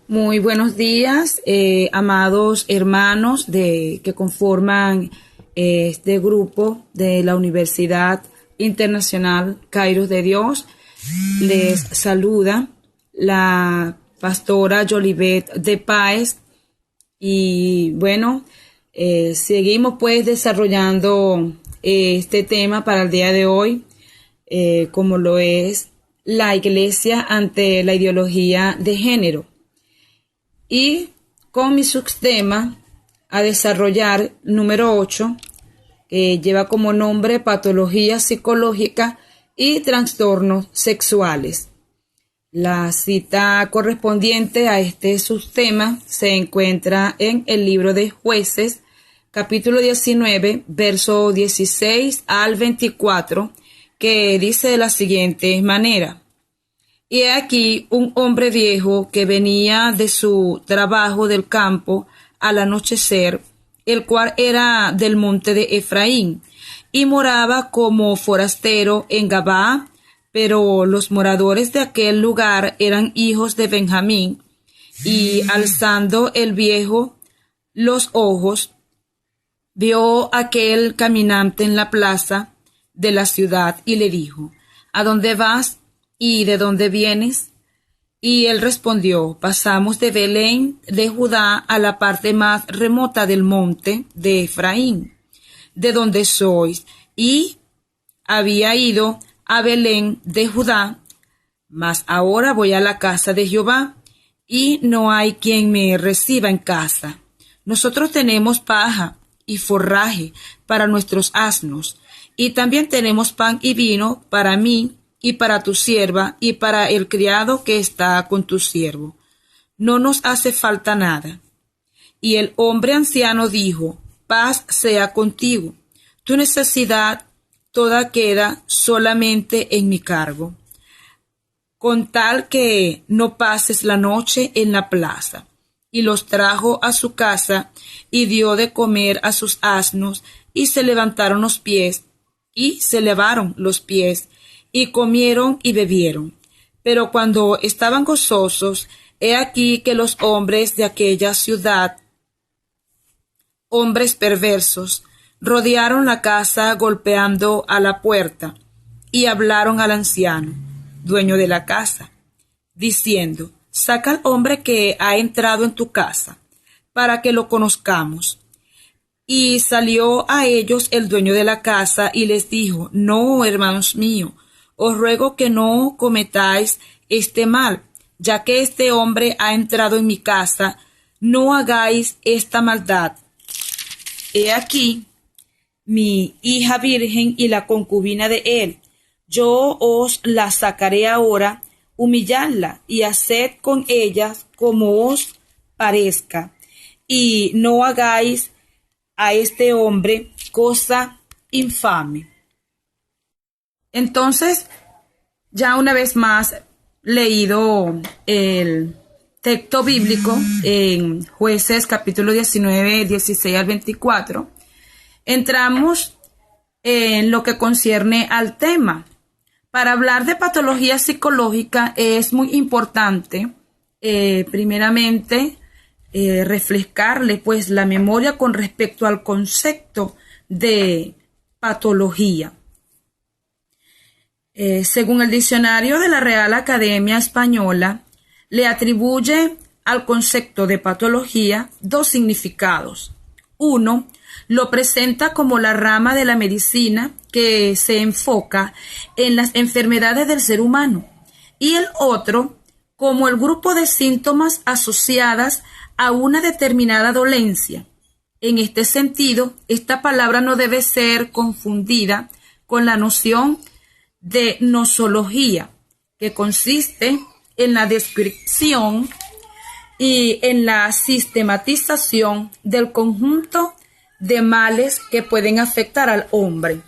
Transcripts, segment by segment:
Muy buenos días, amados hermanos que conforman este grupo de la Universidad Internacional Kairos de Dios. Les saluda la pastora Jolivet de Páez y bueno, seguimos pues desarrollando este tema para el día de hoy, como lo es la iglesia ante la ideología de género. Y con mi subtema a desarrollar número 8, que lleva como nombre patología psicológica y trastornos sexuales. La cita correspondiente a este subtema se encuentra en el libro de Jueces, capítulo 19, verso 16 al 24, que dice de la siguiente manera: Y he aquí un hombre viejo que venía de su trabajo del campo al anochecer, el cual era del monte de Efraín, y moraba como forastero en Gabaa, pero los moradores de aquel lugar eran hijos de Benjamín. Y alzando el viejo los ojos, vio aquel caminante en la plaza de la ciudad y le dijo: ¿A dónde vas y de dónde vienes? Y él respondió: pasamos de Belén de Judá a la parte más remota del monte de Efraín, de donde sois, y había ido a Belén de Judá, mas ahora voy a la casa de Jehová, y no hay quien me reciba en casa. Nosotros tenemos paja y forraje para nuestros asnos, y también tenemos pan y vino para mí y para tu sierva y para el criado que está con tu siervo. No nos hace falta nada. Y el hombre anciano dijo: paz sea contigo. Tu necesidad toda queda solamente en mi cargo, con tal que no pases la noche en la plaza. Y los trajo a su casa, y dio de comer a sus asnos, y se levantaron los pies, y se levaron los pies, y comieron y bebieron. Pero cuando estaban gozosos, he aquí que los hombres de aquella ciudad, hombres perversos, rodearon la casa golpeando a la puerta, y hablaron al anciano, dueño de la casa, diciendo: saca al hombre que ha entrado en tu casa, para que lo conozcamos. Y salió a ellos el dueño de la casa y les dijo: no, hermanos míos, os ruego que no cometáis este mal, ya que este hombre ha entrado en mi casa, no hagáis esta maldad. He aquí mi hija virgen y la concubina de él. Yo os la sacaré ahora, humilladla y haced con ellas como os parezca, y no hagáis a este hombre cosa infame. Entonces, ya una vez más leído el texto bíblico en Jueces capítulo 19, 16 al 24, entramos en lo que concierne al tema. Para hablar de patología psicológica es muy importante, primeramente, refrescarle pues la memoria con respecto al concepto de patología. Según el diccionario de la Real Academia Española, le atribuye al concepto de patología dos significados. Uno, lo presenta como la rama de la medicina que se enfoca en las enfermedades del ser humano, y el otro, como el grupo de síntomas asociadas a una determinada dolencia. En este sentido, esta palabra no debe ser confundida con la noción de nosología, que consiste en la descripción y en la sistematización del conjunto de males que pueden afectar al hombre.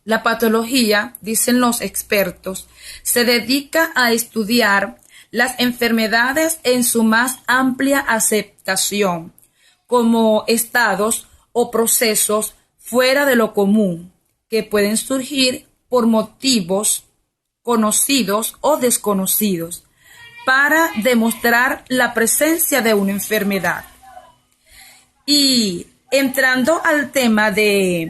La patología, dicen los expertos, se dedica a estudiar las enfermedades en su más amplia aceptación, como estados o procesos fuera de lo común, que pueden surgir por motivos conocidos o desconocidos, para demostrar la presencia de una enfermedad. Y entrando al tema de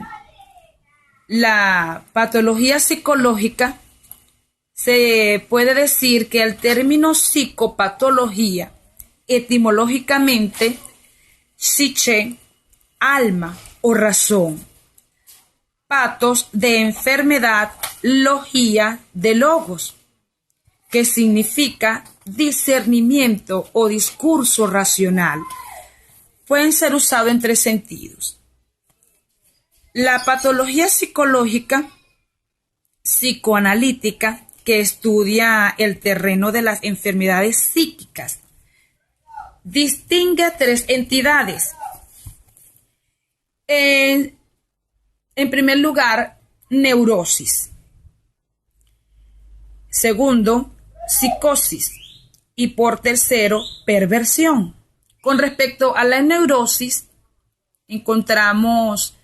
la patología psicológica, se puede decir que el término psicopatología, etimológicamente, psiche, alma o razón, patos de enfermedad, logía de logos, que significa discernimiento o discurso racional. Pueden ser usados en tres sentidos. La patología psicológica, psicoanalítica, que estudia el terreno de las enfermedades psíquicas, distingue tres entidades. En primer lugar, neurosis. Segundo, psicosis. Y por tercero, perversión. Con respecto a la neurosis, encontramos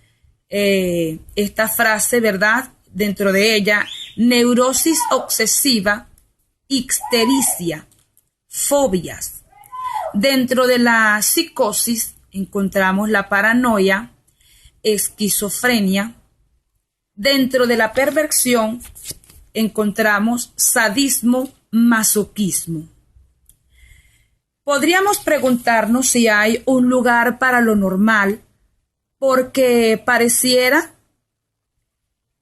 esta frase, ¿verdad? Dentro de ella, neurosis obsesiva, ictericia, fobias. Dentro de la psicosis encontramos la paranoia, esquizofrenia. Dentro de la perversión encontramos sadismo, masoquismo. Podríamos preguntarnos si hay un lugar para lo normal, porque pareciera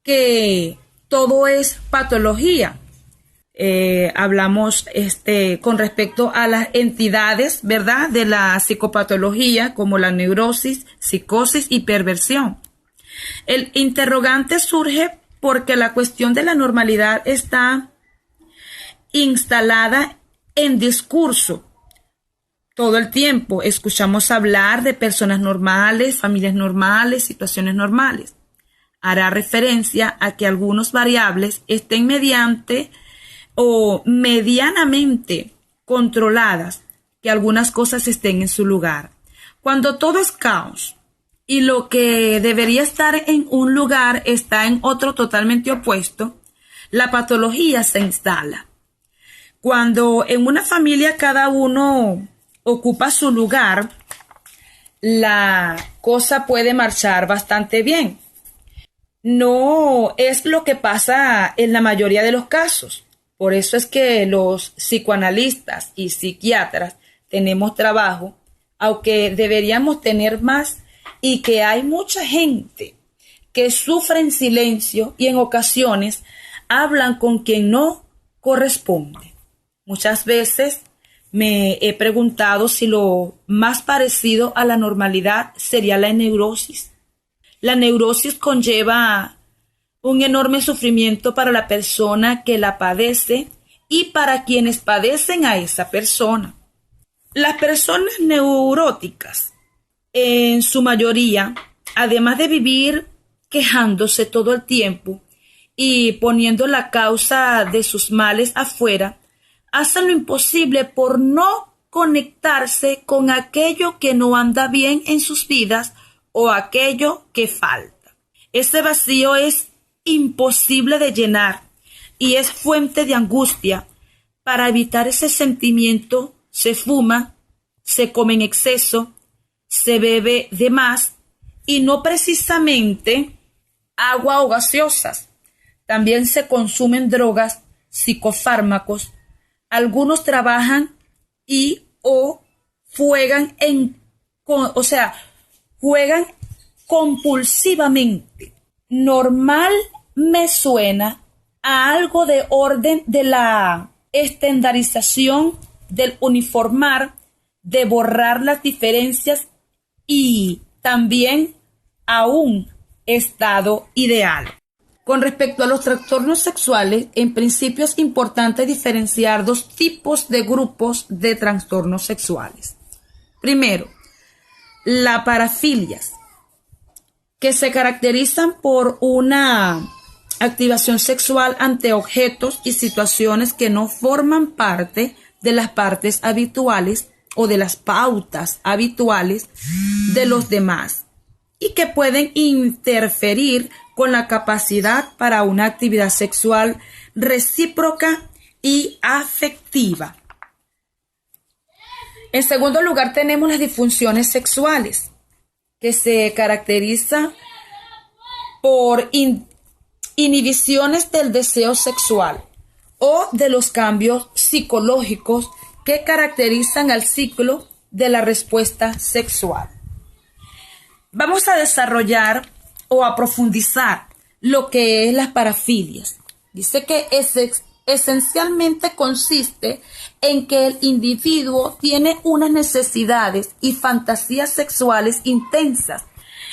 que todo es patología. Hablamos con respecto a las entidades, ¿verdad?, de la psicopatología, como la neurosis, psicosis y perversión. El interrogante surge porque la cuestión de la normalidad está instalada en discurso. Todo el tiempo escuchamos hablar de personas normales, familias normales, situaciones normales. Hará referencia a que algunas variables estén mediante o medianamente controladas, que algunas cosas estén en su lugar. Cuando todo es caos y lo que debería estar en un lugar está en otro totalmente opuesto, la patología se instala. Cuando en una familia cada uno ocupa su lugar, la cosa puede marchar bastante bien. No es lo que pasa en la mayoría de los casos. Por eso es que los psicoanalistas y psiquiatras tenemos trabajo, aunque deberíamos tener más, y que hay mucha gente que sufre en silencio y en ocasiones hablan con quien no corresponde. Muchas veces me he preguntado si lo más parecido a la normalidad sería la neurosis. La neurosis conlleva un enorme sufrimiento para la persona que la padece y para quienes padecen a esa persona. Las personas neuróticas, en su mayoría, además de vivir quejándose todo el tiempo y poniendo la causa de sus males afuera, hacen lo imposible por no conectarse con aquello que no anda bien en sus vidas o aquello que falta. Ese vacío es imposible de llenar y es fuente de angustia. Para evitar ese sentimiento, se fuma, se come en exceso, se bebe de más y no precisamente agua o gaseosas. También se consumen drogas, psicofármacos. Algunos trabajan y o juegan juegan compulsivamente. Normal me suena a algo de orden de la estandarización, del uniformar, de borrar las diferencias y también a un estado ideal. Con respecto a los trastornos sexuales, en principio es importante diferenciar dos tipos de grupos de trastornos sexuales. Primero, la parafilias, que se caracterizan por una activación sexual ante objetos y situaciones que no forman parte de las partes habituales o de las pautas habituales de los demás y que pueden interferir con la capacidad para una actividad sexual recíproca y afectiva. En segundo lugar, tenemos las disfunciones sexuales, que se caracterizan por inhibiciones del deseo sexual o de los cambios psicológicos que caracterizan al ciclo de la respuesta sexual. Vamos a desarrollar o a profundizar lo que es las parafilias. Dice que esencialmente consiste en que el individuo tiene unas necesidades y fantasías sexuales intensas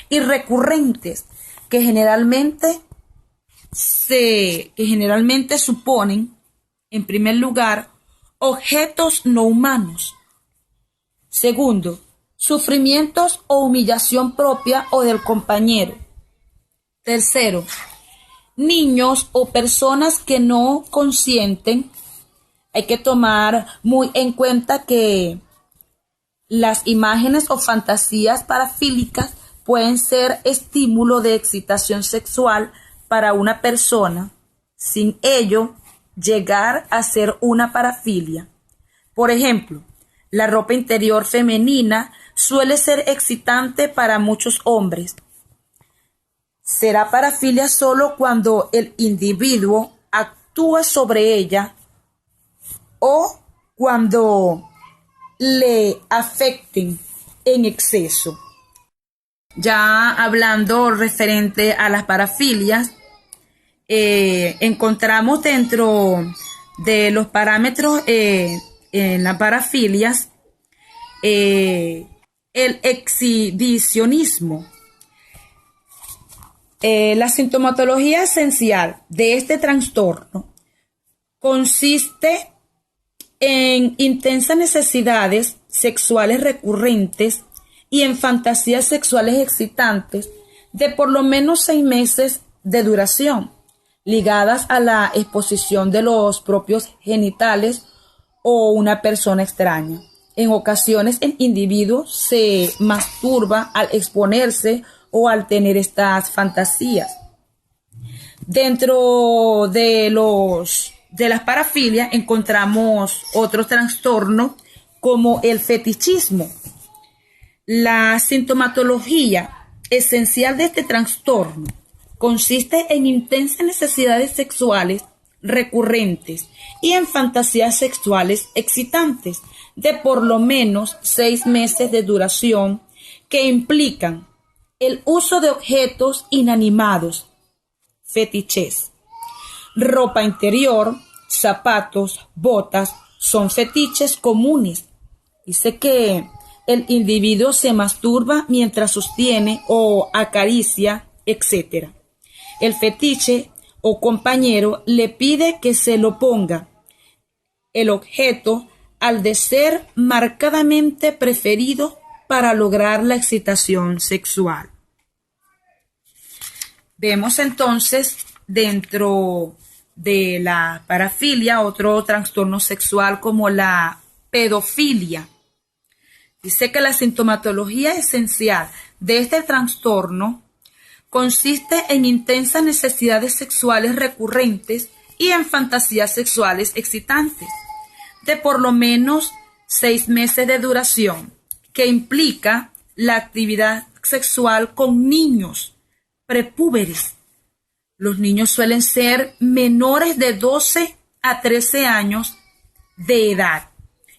y recurrentes que generalmente suponen, en primer lugar, objetos no humanos. Segundo, sufrimientos o humillación propia o del compañero. Tercero, niños o personas que no consienten. Hay que tomar muy en cuenta que las imágenes o fantasías parafílicas pueden ser estímulo de excitación sexual para una persona, sin ello llegar a ser una parafilia. Por ejemplo, la ropa interior femenina suele ser excitante para muchos hombres. Será parafilia solo cuando el individuo actúa sobre ella o cuando le afecten en exceso. Ya hablando referente a las parafilias, encontramos dentro de los parámetros en las parafilias el exhibicionismo. La sintomatología esencial de este trastorno consiste en intensas necesidades sexuales recurrentes y en fantasías sexuales excitantes de por lo menos 6 meses de duración, ligadas a la exposición de los propios genitales o una persona extraña. En ocasiones el individuo se masturba al exponerse o al tener estas fantasías. Dentro de las parafilias encontramos otro trastorno como el fetichismo. La sintomatología esencial de este trastorno consiste en intensas necesidades sexuales recurrentes y en fantasías sexuales excitantes de por lo menos 6 meses de duración que implican el uso de objetos inanimados, fetiches, ropa interior, zapatos, botas, son fetiches comunes. Dice que el individuo se masturba mientras sostiene o acaricia, etc. El fetiche o compañero le pide que se lo ponga. El objeto al de ser marcadamente preferido para lograr la excitación sexual. Vemos entonces dentro de la parafilia otro trastorno sexual como la pedofilia. Dice que la sintomatología esencial de este trastorno consiste en intensas necesidades sexuales recurrentes y en fantasías sexuales excitantes de por lo menos 6 meses de duración, que implica la actividad sexual con niños prepúberes. Los niños suelen ser menores de 12 a 13 años de edad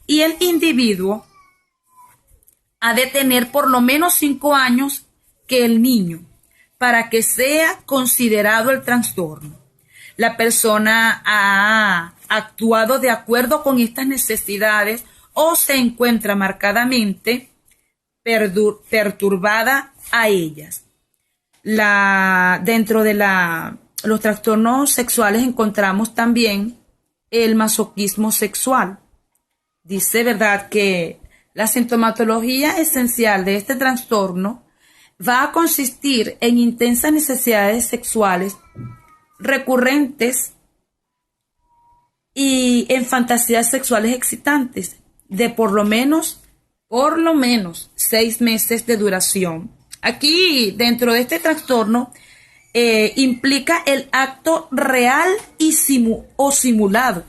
y el individuo ha de tener por lo menos 5 años que el niño para que sea considerado el trastorno. La persona ha actuado de acuerdo con estas necesidades o se encuentra marcadamente perturbada a ellas. Dentro de los trastornos sexuales encontramos también el masoquismo sexual. Dice, ¿verdad?, que la sintomatología esencial de este trastorno va a consistir en intensas necesidades sexuales recurrentes y en fantasías sexuales excitantes de por lo menos 6 meses de duración. Aquí, dentro de este trastorno, implica el acto real o simulado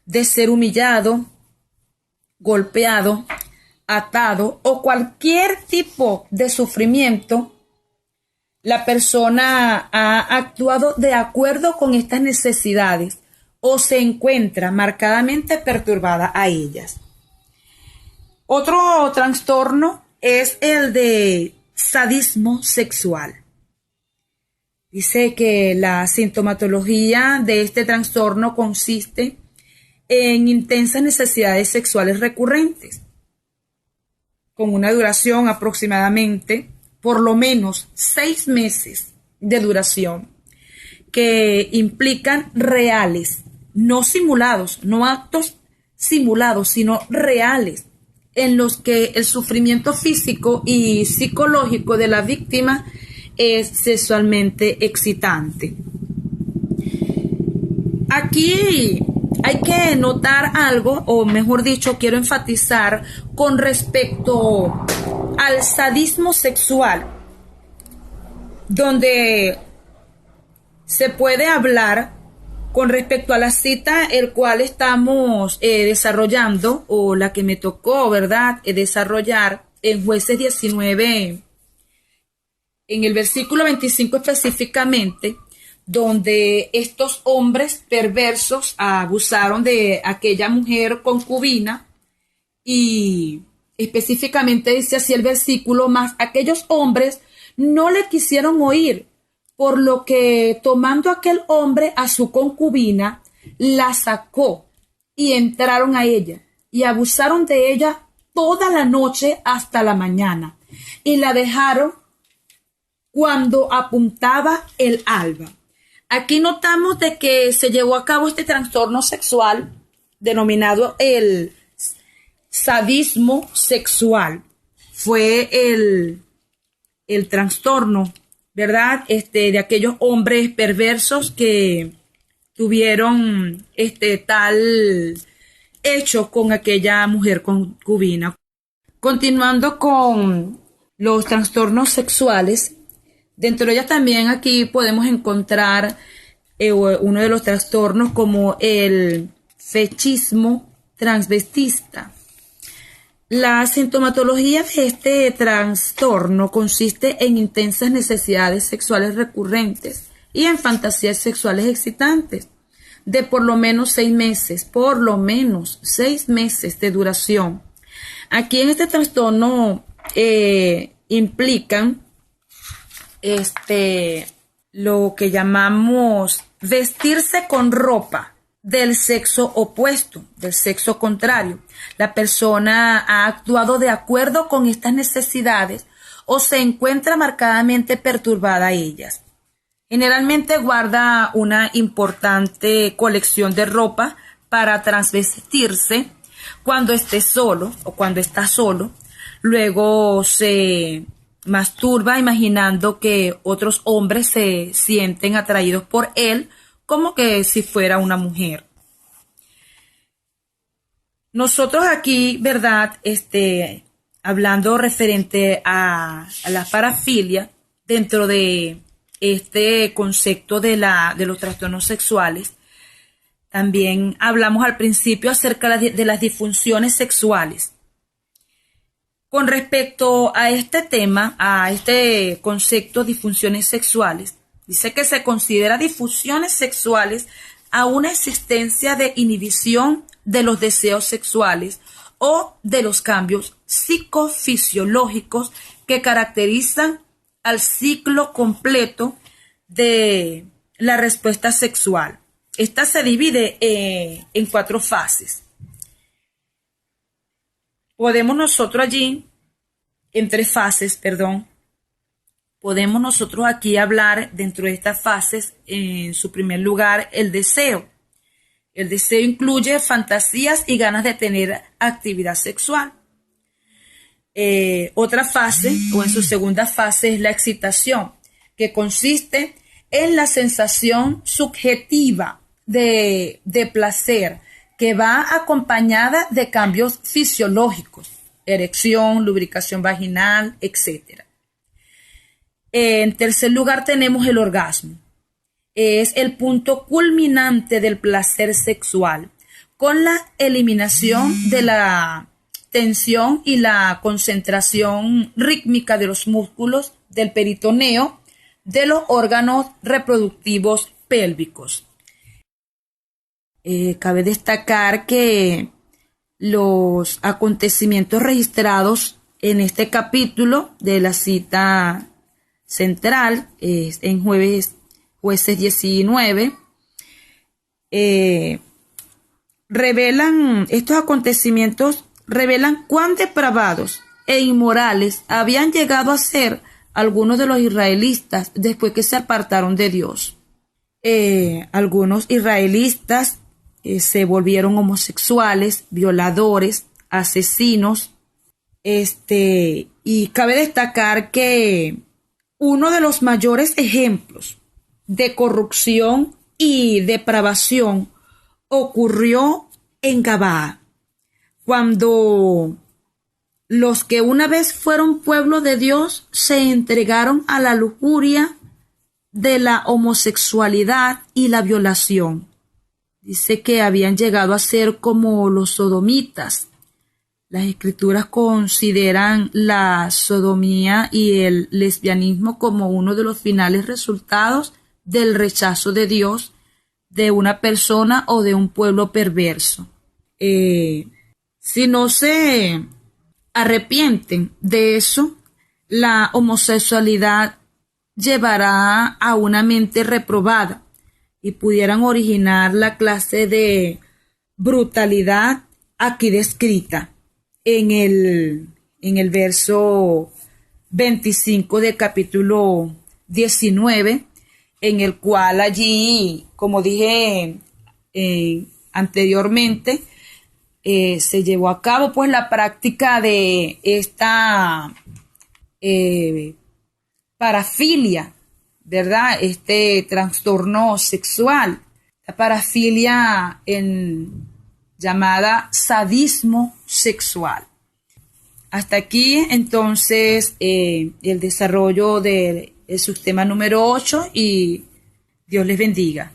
de ser humillado, golpeado, atado o cualquier tipo de sufrimiento, la persona ha actuado de acuerdo con estas necesidades o se encuentra marcadamente perturbada a ellas. Otro trastorno es el de sadismo sexual. Dice que la sintomatología de este trastorno consiste en intensas necesidades sexuales recurrentes, con una duración aproximadamente por lo menos 6 meses de duración, que implican reales, no simulados, no actos simulados, sino reales, en los que el sufrimiento físico y psicológico de la víctima es sexualmente excitante. Aquí hay que notar algo, o mejor dicho, quiero enfatizar con respecto al sadismo sexual, donde se puede hablar con respecto a la cita el cual estamos desarrollando, o la que me tocó, ¿verdad?, desarrollar en Jueces 19, en el versículo 25 específicamente, donde estos hombres perversos abusaron de aquella mujer concubina, y específicamente dice así el versículo: mas aquellos hombres no le quisieron oír, por lo que tomando aquel hombre a su concubina, la sacó y entraron a ella y abusaron de ella toda la noche hasta la mañana, y la dejaron cuando apuntaba el alba. Aquí notamos de que se llevó a cabo este trastorno sexual denominado el sadismo sexual. Fue el trastorno, ¿verdad?, de aquellos hombres perversos que tuvieron tal hecho con aquella mujer concubina. Continuando con los trastornos sexuales, dentro de ellas también aquí podemos encontrar uno de los trastornos como el fetichismo transvestista. La sintomatología de este trastorno consiste en intensas necesidades sexuales recurrentes y en fantasías sexuales excitantes de por lo menos 6 meses de duración. Aquí en este trastorno implican lo que llamamos vestirse con ropa del sexo opuesto, del sexo contrario. La persona ha actuado de acuerdo con estas necesidades o se encuentra marcadamente perturbada a ellas. Generalmente guarda una importante colección de ropa para transvestirse cuando esté solo o cuando está solo. Luego se masturba imaginando que otros hombres se sienten atraídos por él, como que si fuera una mujer. Nosotros aquí, ¿verdad?, hablando referente a la parafilia, dentro de este concepto de los trastornos sexuales, también hablamos al principio acerca de las disfunciones sexuales. Con respecto a este tema, a este concepto de disfunciones sexuales, dice que se considera disfunciones sexuales a una existencia de inhibición de los deseos sexuales o de los cambios psicofisiológicos que caracterizan al ciclo completo de la respuesta sexual. Esta se divide en 4 fases. Podemos nosotros allí, en 3 fases, perdón, podemos nosotros aquí hablar dentro de estas fases, en su primer lugar, el deseo. El deseo incluye fantasías y ganas de tener actividad sexual. Otra fase, o en su segunda fase, es la excitación, que consiste en la sensación subjetiva de placer, que va acompañada de cambios fisiológicos, erección, lubricación vaginal, etc. En tercer lugar tenemos el orgasmo. Es el punto culminante del placer sexual, con la eliminación de la tensión y la concentración rítmica de los músculos del peritoneo de los órganos reproductivos pélvicos. Cabe destacar que los acontecimientos registrados en este capítulo de la cita central en Jueces 19 estos acontecimientos revelan cuán depravados e inmorales habían llegado a ser algunos de los israelitas después que se apartaron de Dios. Algunos israelitas se volvieron homosexuales, violadores, asesinos, y cabe destacar que uno de los mayores ejemplos de corrupción y depravación ocurrió en Gabaa, cuando los que una vez fueron pueblo de Dios se entregaron a la lujuria de la homosexualidad y la violación. Dice que habían llegado a ser como los sodomitas. Las escrituras consideran la sodomía y el lesbianismo como uno de los finales resultados del rechazo de Dios de una persona o de un pueblo perverso. Si no se arrepienten de eso, la homosexualidad llevará a una mente reprobada y pudieran originar la clase de brutalidad aquí descrita en el verso 25 del capítulo 19, en el cual allí, como dije anteriormente, se llevó a cabo pues la práctica de esta parafilia, ¿verdad? Este trastorno sexual, la parafilia llamada sadismo sexual. Hasta aquí entonces el desarrollo del subtema número 8 y Dios les bendiga.